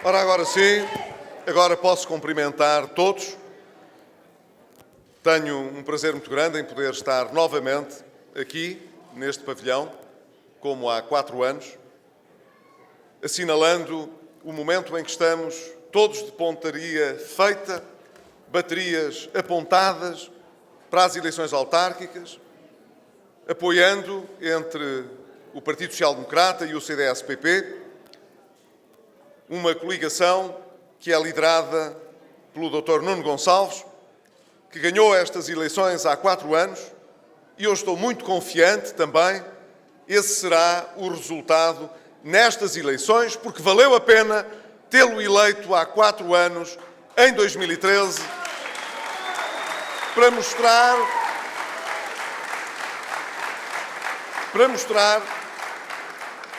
Ora, agora sim, agora posso cumprimentar todos. Tenho um prazer muito grande em poder estar novamente aqui, neste pavilhão, como há 4 anos, assinalando o momento em que estamos todos de pontaria feita, baterias apontadas para as eleições autárquicas, apoiando entre o Partido Social Democrata e o CDS-PP uma coligação que é liderada pelo Dr. Nuno Gonçalves, que ganhou estas eleições há 4 anos, e eu estou muito confiante também, esse será o resultado nestas eleições, porque valeu a pena tê-lo eleito há 4 anos, em 2013, para mostrar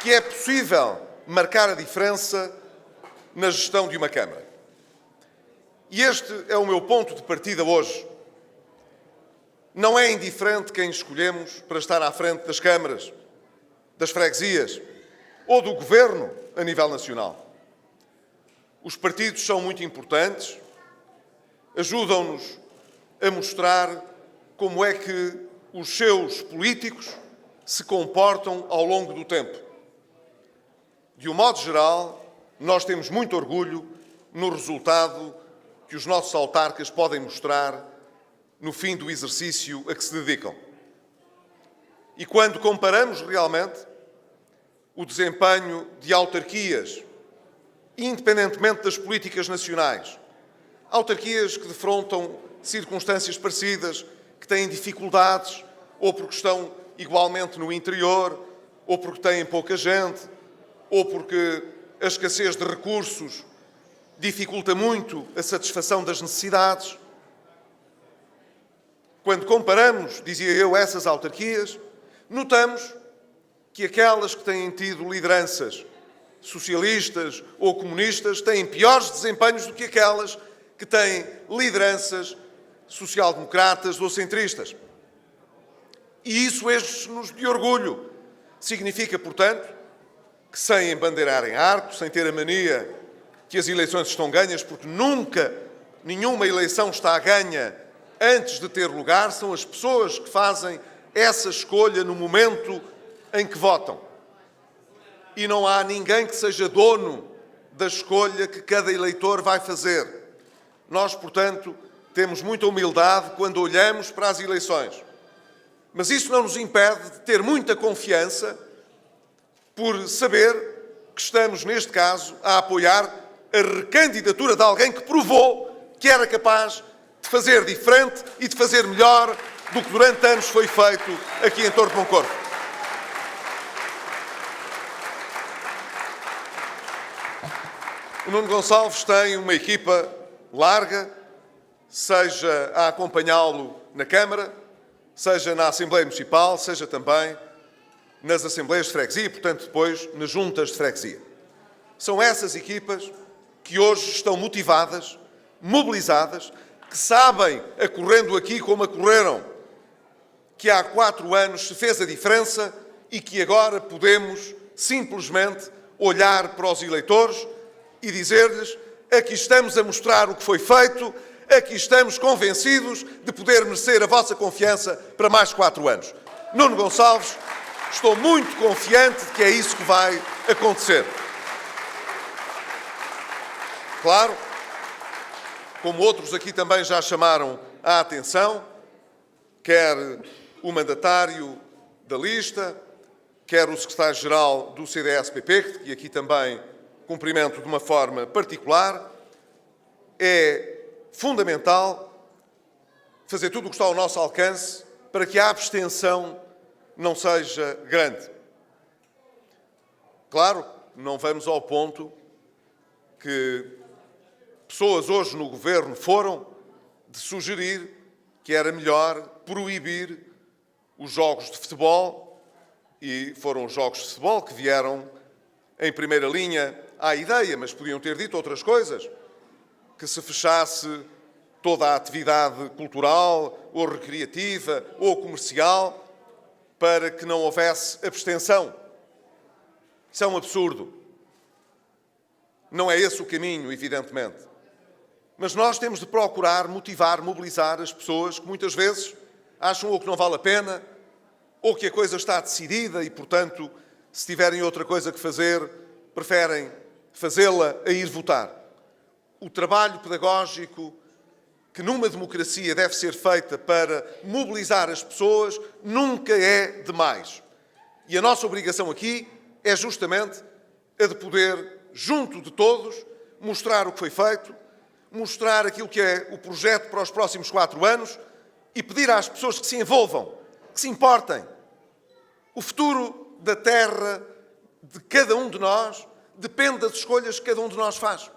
que é possível marcar a diferença na gestão de uma Câmara. E este é o meu ponto de partida hoje. Não é indiferente quem escolhemos para estar à frente das câmaras, das freguesias ou do governo a nível nacional. Os partidos são muito importantes, ajudam-nos a mostrar como é que os seus políticos se comportam ao longo do tempo. De um modo geral, nós temos muito orgulho no resultado que os nossos autarcas podem mostrar no fim do exercício a que se dedicam. E quando comparamos realmente o desempenho de autarquias, independentemente das políticas nacionais, autarquias que defrontam circunstâncias parecidas, que têm dificuldades, ou porque estão igualmente no interior, ou porque têm pouca gente, ou porque a escassez de recursos dificulta muito a satisfação das necessidades. Quando comparamos, dizia eu, essas autarquias, notamos que aquelas que têm tido lideranças socialistas ou comunistas têm piores desempenhos do que aquelas que têm lideranças social-democratas ou centristas. E isso enche-nos de orgulho. Significa, portanto, que sem embandeirar em arco, sem ter a mania que as eleições estão ganhas, porque nunca nenhuma eleição está ganha antes de ter lugar, são as pessoas que fazem essa escolha no momento em que votam. E não há ninguém que seja dono da escolha que cada eleitor vai fazer. Nós, portanto, temos muita humildade quando olhamos para as eleições. Mas isso não nos impede de ter muita confiança por saber que estamos, neste caso, a apoiar a recandidatura de alguém que provou que era capaz de fazer diferente e de fazer melhor do que durante anos foi feito aqui em Torre de Moncorvo. O Nuno Gonçalves tem uma equipa larga, seja a acompanhá-lo na Câmara, seja na Assembleia Municipal, seja também nas Assembleias de Freguesia e, portanto, depois nas Juntas de Freguesia. São essas equipas que hoje estão motivadas, mobilizadas, que sabem, acorrendo aqui como acorreram, que há 4 anos se fez a diferença e que agora podemos simplesmente olhar para os eleitores e dizer-lhes: aqui estamos a mostrar o que foi feito, aqui estamos convencidos de poder merecer a vossa confiança para mais 4 anos. Nuno Gonçalves, estou muito confiante de que é isso que vai acontecer. Claro, como outros aqui também já chamaram a atenção, quer o mandatário da lista, quer o secretário-geral do CDS-PP, que aqui também cumprimento de uma forma particular, é fundamental fazer tudo o que está ao nosso alcance para que a abstenção não seja grande. Claro, não vamos ao ponto que pessoas hoje no governo foram de sugerir que era melhor proibir os jogos de futebol, e foram os jogos de futebol que vieram em primeira linha à ideia, mas podiam ter dito outras coisas, que se fechasse toda a atividade cultural, ou recreativa, ou comercial, para que não houvesse abstenção. Isso é um absurdo. Não é esse o caminho, evidentemente. Mas nós temos de procurar motivar, mobilizar as pessoas que muitas vezes acham ou que não vale a pena, ou que a coisa está decidida e, portanto, se tiverem outra coisa que fazer, preferem fazê-la a ir votar. O trabalho pedagógico que numa democracia deve ser feita para mobilizar as pessoas nunca é demais. E a nossa obrigação aqui é justamente a de poder, junto de todos, mostrar o que foi feito, mostrar aquilo que é o projeto para os próximos 4 anos e pedir às pessoas que se envolvam, que se importem. O futuro da terra de cada um de nós depende das escolhas que cada um de nós faz.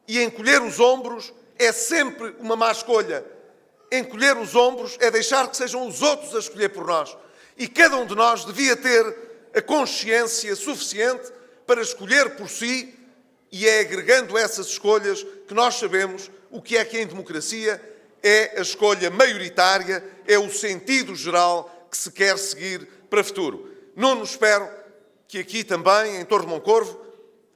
E encolher os ombros é sempre uma má escolha. Encolher os ombros é deixar que sejam os outros a escolher por nós. E cada um de nós devia ter a consciência suficiente para escolher por si, e é agregando essas escolhas que nós sabemos o que é que em democracia é a escolha maioritária, é o sentido geral que se quer seguir para o futuro. Nuno, espero que aqui também, em Torre de Moncorvo,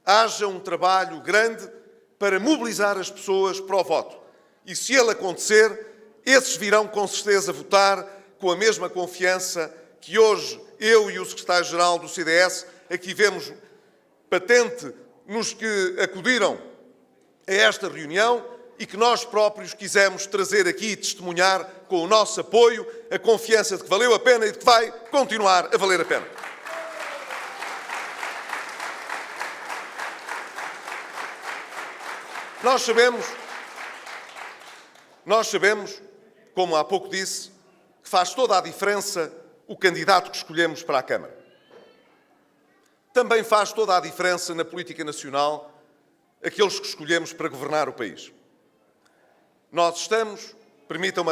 haja um trabalho grande para mobilizar as pessoas para o voto. E se ele acontecer, esses virão com certeza votar com a mesma confiança que hoje eu e o secretário-geral do CDS aqui vemos patente nos que acudiram a esta reunião e que nós próprios quisemos trazer aqui e testemunhar com o nosso apoio a confiança de que valeu a pena e de que vai continuar a valer a pena. Nós sabemos, como há pouco disse, que faz toda a diferença o candidato que escolhemos para a Câmara. Também faz toda a diferença na política nacional aqueles que escolhemos para governar o país. Nós estamos, permitam-me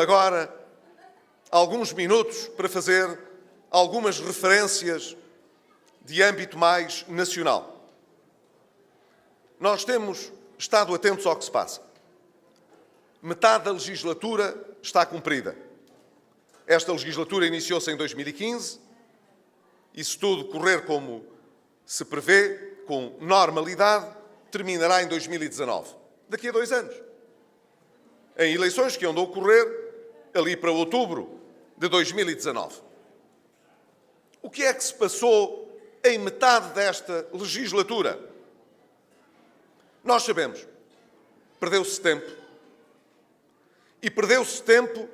agora alguns minutos para fazer algumas referências de âmbito mais nacional. Nós temos estado atentos ao que se passa. Metade da legislatura está cumprida. Esta legislatura iniciou-se em 2015 e, se tudo correr como se prevê, com normalidade, terminará em 2019, daqui a 2 anos. Em eleições que andam a ocorrer ali para outubro de 2019. O que é que se passou em metade desta legislatura? Nós sabemos, perdeu-se tempo. E perdeu-se tempo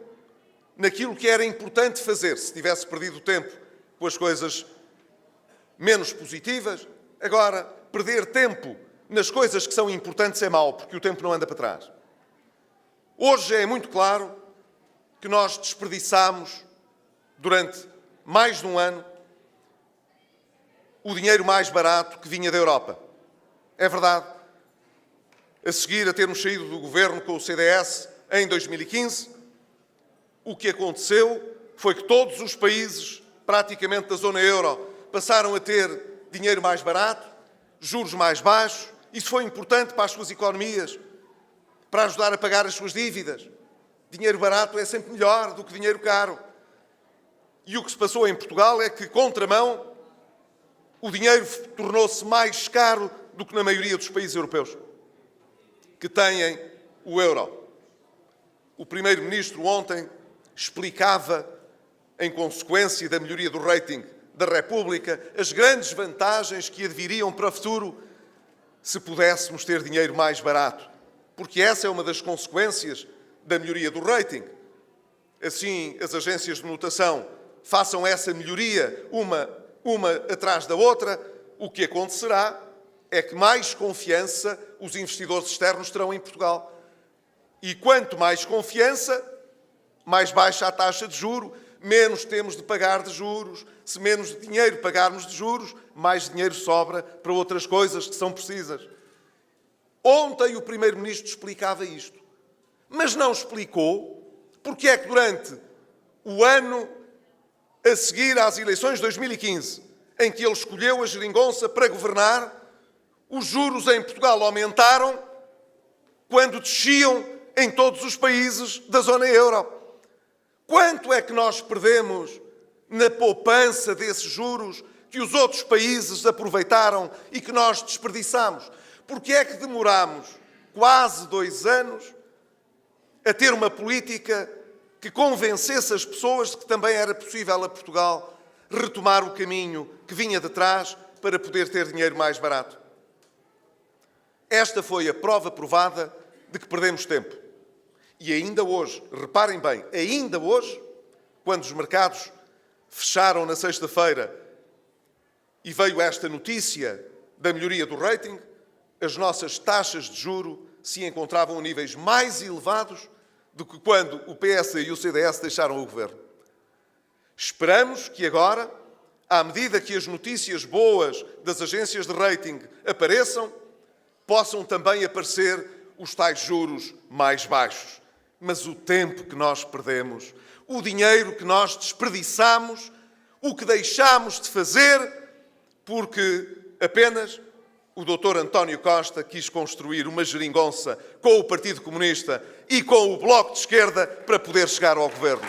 naquilo que era importante fazer. Se tivesse perdido tempo com as coisas menos positivas, agora, perder tempo nas coisas que são importantes é mau, porque o tempo não anda para trás. Hoje é muito claro que nós desperdiçámos, durante mais de um ano, o dinheiro mais barato que vinha da Europa. É verdade. A seguir a termos saído do governo com o CDS em 2015, o que aconteceu foi que todos os países, praticamente da zona euro, passaram a ter dinheiro mais barato, juros mais baixos. Isso foi importante para as suas economias, para ajudar a pagar as suas dívidas. Dinheiro barato é sempre melhor do que dinheiro caro. E o que se passou em Portugal é que, contramão, o dinheiro tornou-se mais caro do que na maioria dos países europeus que têm o euro. O Primeiro-Ministro ontem explicava, em consequência da melhoria do rating da República, as grandes vantagens que adviriam para o futuro se pudéssemos ter dinheiro mais barato. Porque essa é uma das consequências da melhoria do rating. Assim, as agências de notação façam essa melhoria uma atrás da outra, o que acontecerá é que mais confiança os investidores externos terão em Portugal. E quanto mais confiança, mais baixa a taxa de juros, menos temos de pagar de juros. Se menos dinheiro pagarmos de juros, mais dinheiro sobra para outras coisas que são precisas. Ontem o Primeiro-Ministro explicava isto, mas não explicou porque é que durante o ano a seguir às eleições de 2015, em que ele escolheu a geringonça para governar, os juros em Portugal aumentaram quando desciam em todos os países da zona euro. Quanto é que nós perdemos na poupança desses juros que os outros países aproveitaram e que nós desperdiçamos? Porque é que demoramos quase 2 anos a ter uma política que convencesse as pessoas de que também era possível a Portugal retomar o caminho que vinha de trás para poder ter dinheiro mais barato? Esta foi a prova provada de que perdemos tempo. E ainda hoje, reparem bem, ainda hoje, quando os mercados fecharam na sexta-feira e veio esta notícia da melhoria do rating, as nossas taxas de juro se encontravam a níveis mais elevados do que quando o PS e o CDS deixaram o governo. Esperamos que agora, à medida que as notícias boas das agências de rating apareçam, possam também aparecer os tais juros mais baixos. Mas o tempo que nós perdemos, o dinheiro que nós desperdiçamos, o que deixamos de fazer, porque apenas o Dr. António Costa quis construir uma geringonça com o Partido Comunista e com o Bloco de Esquerda para poder chegar ao governo.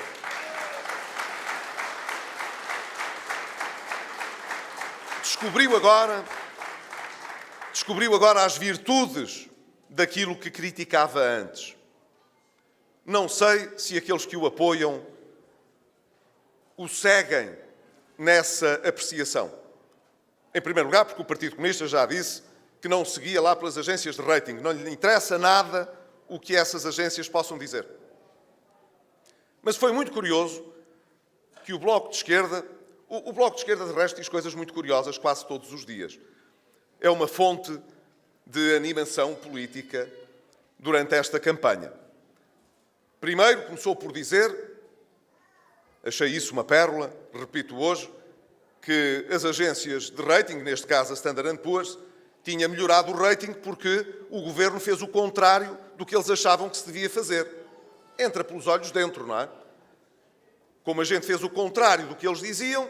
Descobriu agora as virtudes daquilo que criticava antes. Não sei se aqueles que o apoiam o seguem nessa apreciação. Em primeiro lugar, porque o Partido Comunista já disse que não seguia lá pelas agências de rating. Não lhe interessa nada o que essas agências possam dizer. Mas foi muito curioso que o Bloco de Esquerda... O Bloco de Esquerda, de resto, diz coisas muito curiosas quase todos os dias. É uma fonte de animação política durante esta campanha. Primeiro, começou por dizer, achei isso uma pérola, repito hoje, que as agências de rating, neste caso a Standard & Poor's, tinha melhorado o rating porque o governo fez o contrário do que eles achavam que se devia fazer. Entra pelos olhos dentro, não é? Como a gente fez o contrário do que eles diziam,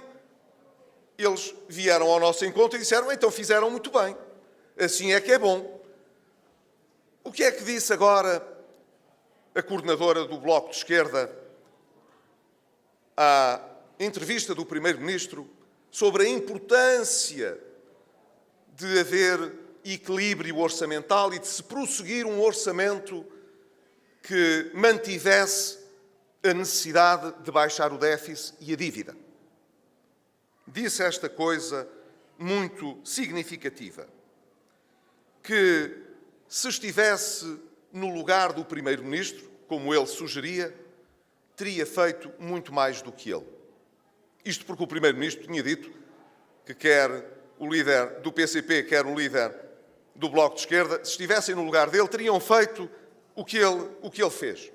eles vieram ao nosso encontro e disseram, então fizeram muito bem. Assim é que é bom. O que é que disse agora a coordenadora do Bloco de Esquerda à entrevista do Primeiro-Ministro sobre a importância de haver equilíbrio orçamental e de se prosseguir um orçamento que mantivesse a necessidade de baixar o déficit e a dívida? Disse esta coisa muito significativa, que se estivesse no lugar do Primeiro-Ministro, como ele sugeria, teria feito muito mais do que ele. Isto porque o Primeiro-Ministro tinha dito que quer o líder do PCP, quer o líder do Bloco de Esquerda, se estivessem no lugar dele, teriam feito o que ele fez.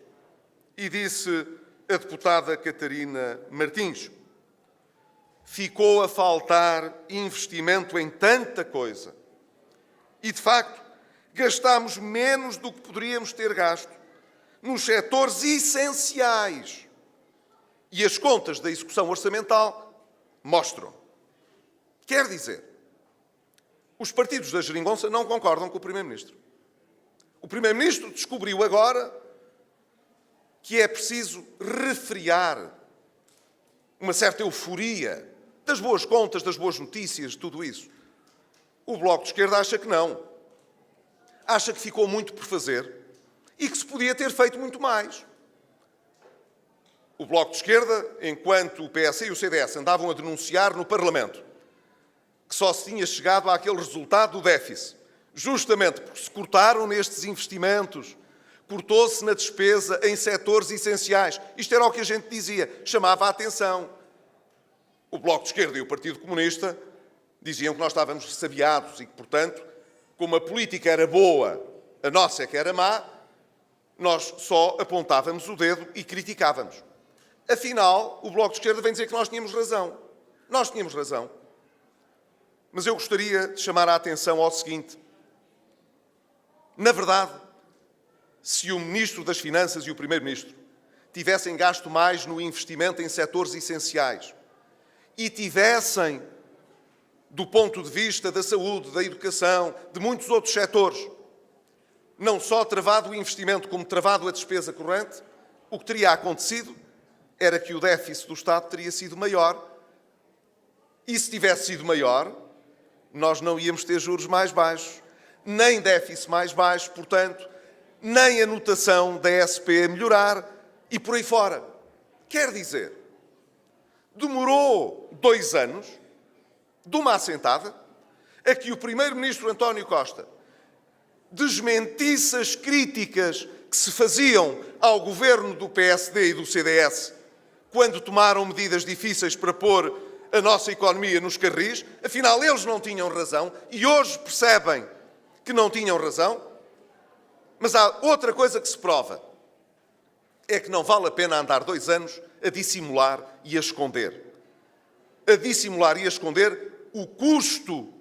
E disse a deputada Catarina Martins, ficou a faltar investimento em tanta coisa. E, de facto, gastámos menos do que poderíamos ter gasto nos setores essenciais. E as contas da execução orçamental mostram. Quer dizer, os partidos da geringonça não concordam com o Primeiro-Ministro. O Primeiro-Ministro descobriu agora que é preciso refriar uma certa euforia das boas contas, das boas notícias, de tudo isso. O Bloco de Esquerda acha que não. Acha que ficou muito por fazer e que se podia ter feito muito mais. O Bloco de Esquerda, enquanto o PS e o CDS andavam a denunciar no Parlamento que só se tinha chegado àquele resultado do déficit, justamente porque se cortaram nestes investimentos, cortou-se na despesa em setores essenciais. Isto era o que a gente dizia, chamava a atenção. O Bloco de Esquerda e o Partido Comunista diziam que nós estávamos ressabiados e que, portanto, como a política era boa, a nossa é que era má, nós só apontávamos o dedo e criticávamos. Afinal, o Bloco de Esquerda vem dizer que nós tínhamos razão. Nós tínhamos razão. Mas eu gostaria de chamar a atenção ao seguinte. Na verdade, se o Ministro das Finanças e o Primeiro-Ministro tivessem gasto mais no investimento em setores essenciais e tivessem, do ponto de vista da saúde, da educação, de muitos outros setores, não só travado o investimento como travado a despesa corrente, o que teria acontecido era que o déficit do Estado teria sido maior E se tivesse sido maior, nós não íamos ter juros mais baixos, nem déficit mais baixo, portanto, nem a notação da SP a melhorar e por aí fora. Quer dizer, demorou 2 anos, de uma assentada, a que o primeiro-ministro António Costa desmentisse as críticas que se faziam ao governo do PSD e do CDS quando tomaram medidas difíceis para pôr a nossa economia nos carris. Afinal, eles não tinham razão e hoje percebem que não tinham razão. Mas há outra coisa que se prova. É que não vale a pena andar 2 anos a dissimular e a esconder. A dissimular e a esconder o custo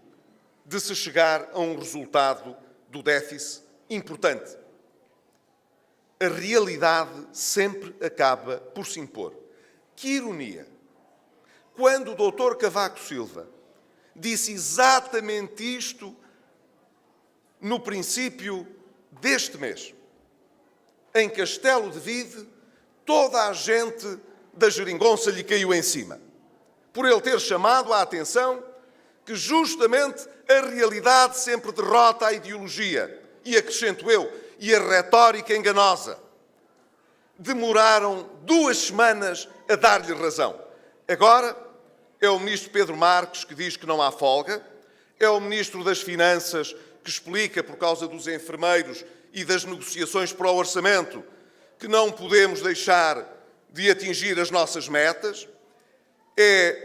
de se chegar a um resultado do déficit importante. A realidade sempre acaba por se impor. Que ironia! Quando o Dr. Cavaco Silva disse exatamente isto no princípio deste mês, em Castelo de Vide, toda a gente da geringonça lhe caiu em cima, por ele ter chamado a atenção que justamente a realidade sempre derrota a ideologia, e acrescento eu, e a retórica enganosa. Demoraram 2 semanas a dar-lhe razão. Agora é o ministro Pedro Marques que diz que não há folga, é o ministro das Finanças que explica, por causa dos enfermeiros e das negociações para o orçamento, que não podemos deixar de atingir as nossas metas. É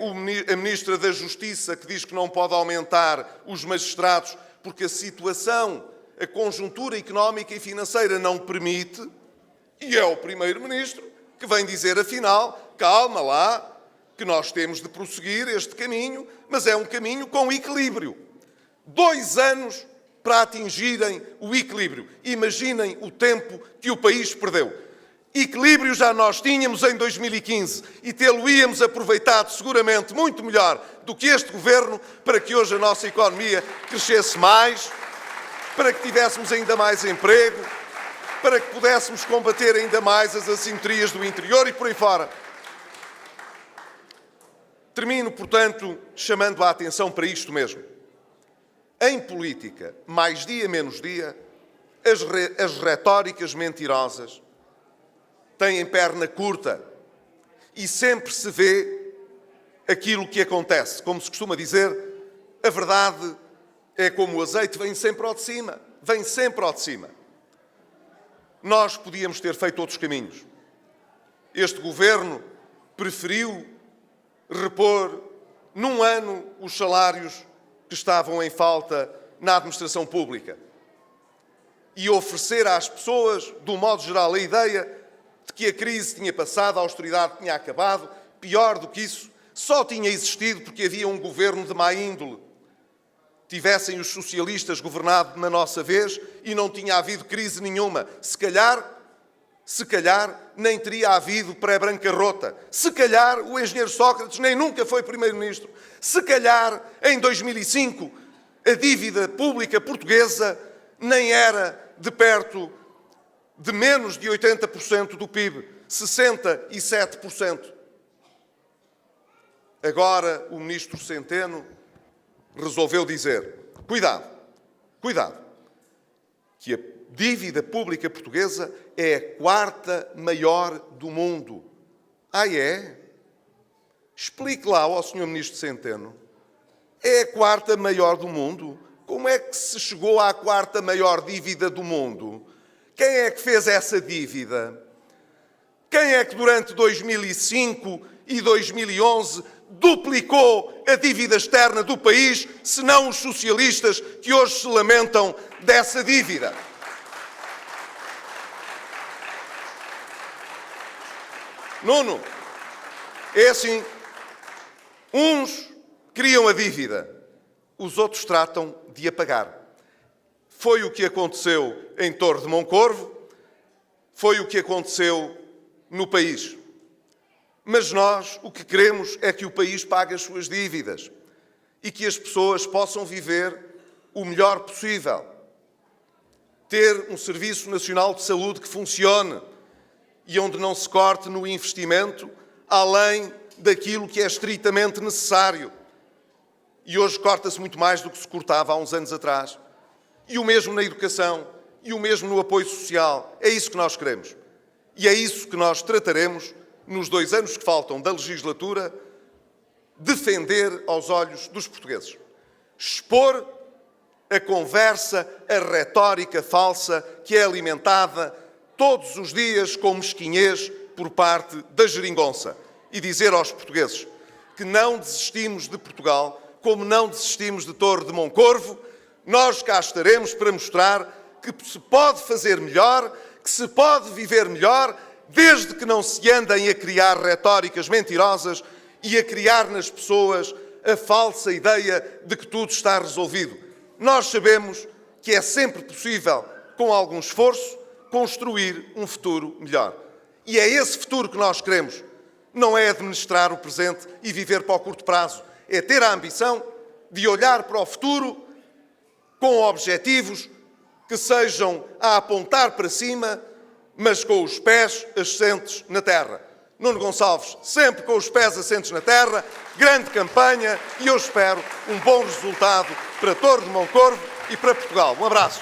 a Ministra da Justiça que diz que não pode aumentar os magistrados porque a situação, a conjuntura económica e financeira não permite. E é o Primeiro-Ministro que vem dizer, afinal, calma lá, que nós temos de prosseguir este caminho, mas é um caminho com equilíbrio. 2 anos para atingirem o equilíbrio. Imaginem o tempo que o país perdeu. Equilíbrio já nós tínhamos em 2015 e tê-lo-íamos aproveitado seguramente muito melhor do que este governo para que hoje a nossa economia crescesse mais, para que tivéssemos ainda mais emprego, para que pudéssemos combater ainda mais as assimetrias do interior e por aí fora. Termino, portanto, chamando a atenção para isto mesmo. Em política, mais dia menos dia, as retóricas mentirosas têm perna curta e sempre se vê aquilo que acontece. Como se costuma dizer, a verdade é como o azeite, vem sempre ao de cima. Vem sempre ao de cima. Nós podíamos ter feito outros caminhos. Este governo preferiu repor num ano os salários que estavam em falta na administração pública e oferecer às pessoas, de um modo geral, a ideia de que a crise tinha passado, a austeridade tinha acabado. Pior do que isso, só tinha existido porque havia um governo de má índole. Tivessem os socialistas governado na nossa vez e não tinha havido crise nenhuma. Se calhar, nem teria havido pré-bancarrota. Se calhar, o engenheiro Sócrates nem nunca foi primeiro-ministro. Se calhar, em 2005, a dívida pública portuguesa nem era de perto de menos de 80% do PIB, 67%. Agora, o ministro Centeno resolveu dizer, cuidado, que a dívida pública portuguesa é a 4ª maior do mundo. Ah, é? Explique lá ao Sr. Ministro Centeno. É a 4ª maior do mundo? Como é que se chegou à 4ª maior dívida do mundo? Quem é que fez essa dívida? Quem é que durante 2005 e 2011 duplicou a dívida externa do país, se não os socialistas que hoje se lamentam dessa dívida? Nuno, é assim, uns criam a dívida, os outros tratam de a pagar. Foi o que aconteceu em Torre de Moncorvo, foi o que aconteceu no país. Mas nós o que queremos é que o país pague as suas dívidas e que as pessoas possam viver o melhor possível. Ter um Serviço Nacional de Saúde que funcione e onde não se corte no investimento além daquilo que é estritamente necessário. e hoje corta-se muito mais do que se cortava há uns anos atrás. E o mesmo na educação, e o mesmo no apoio social. É isso que nós queremos. E é isso que nós trataremos, nos 2 anos que faltam da legislatura, defender aos olhos dos portugueses. Expor a conversa, a retórica falsa que é alimentada todos os dias com mesquinhez por parte da geringonça. E dizer aos portugueses que não desistimos de Portugal, como não desistimos de Torre de Moncorvo. Nós cá estaremos para mostrar que se pode fazer melhor, que se pode viver melhor, desde que não se andem a criar retóricas mentirosas e a criar nas pessoas a falsa ideia de que tudo está resolvido. Nós sabemos que é sempre possível, com algum esforço, construir um futuro melhor. E é esse futuro que nós queremos. Não é administrar o presente e viver para o curto prazo. É ter a ambição de olhar para o futuro com objetivos que sejam a apontar para cima, mas com os pés assentes na terra. Nuno Gonçalves, sempre com os pés assentes na terra, grande campanha e eu espero um bom resultado para Torre de Moncorvo e para Portugal. Um abraço.